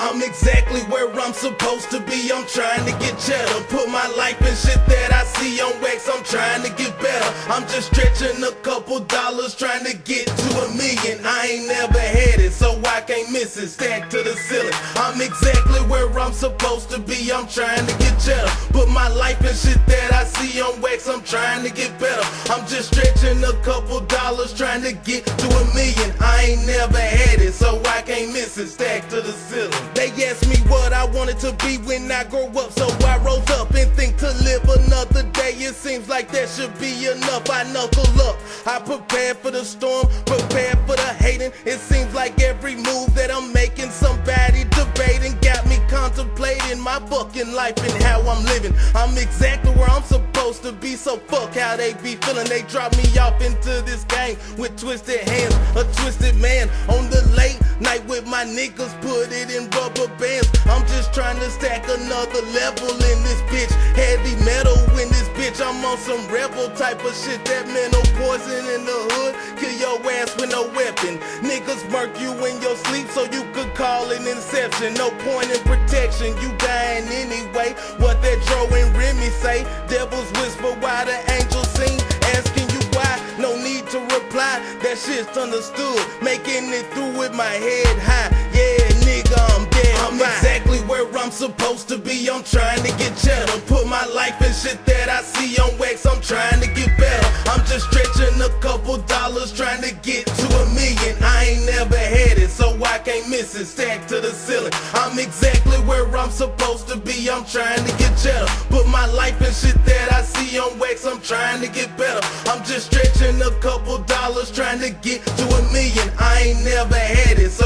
I'm exactly where I'm supposed to be. I'm trying to get cheddar. Put my life in shit that I see on wax. I'm trying to get better. I'm just stretching a couple dollars, trying to get to $1 million. I ain't never had it, so I can't miss it. Stacked to the ceiling. I'm exactly where I'm supposed to be. I'm trying to get cheddar. Put my life in shit that I see on wax. I'm trying to get better. I'm just stretching a couple dollars, trying to get to $1 million. I ain't never had it, so I can't miss it. Stacked to the ceiling. They asked me what I wanted to be when I grow up, so I rose up and think to live another day. It seems like that should be enough. I knuckle up. I prepare for the storm, prepare for the hating. It seems like every move that I'm making, somebody debating, got me contemplating my fucking life and how I'm living. I'm exactly where I'm supposed to be, so fuck how they be feeling. They drop me off into this game with twisted hands, a twisted man on the late night with my niggas, put it in rubber bands. I'm just trying to stack another level in this bitch. Heavy metal in this bitch. I'm on some rebel type of shit. That mental poison in the hood, kill your ass with no weapon. Niggas murk you in your sleep so you could call an inception. No point in protection, you dying anyway. What that Dro and Remy say. Devils whisper while the angels sing, asking you why. No need to reply, that shit's understood. Making it through with my head high. Yeah, nigga, I'm dead. I'm exactly where I'm supposed to be. I'm trying to get cheddar. Put my life in shit that I see on wax. I'm trying to get better. I'm just stretching a couple dollars, trying to get to $1 million. I ain't never had it, so I can't miss it. Stacked to the ceiling. I'm exactly where I'm supposed to be. I'm trying to get cheddar. Put my life in shit that I see on wax. I'm trying to get better. I'm just stretching a couple dollars, trying to get to $1 million. I ain't never had it, so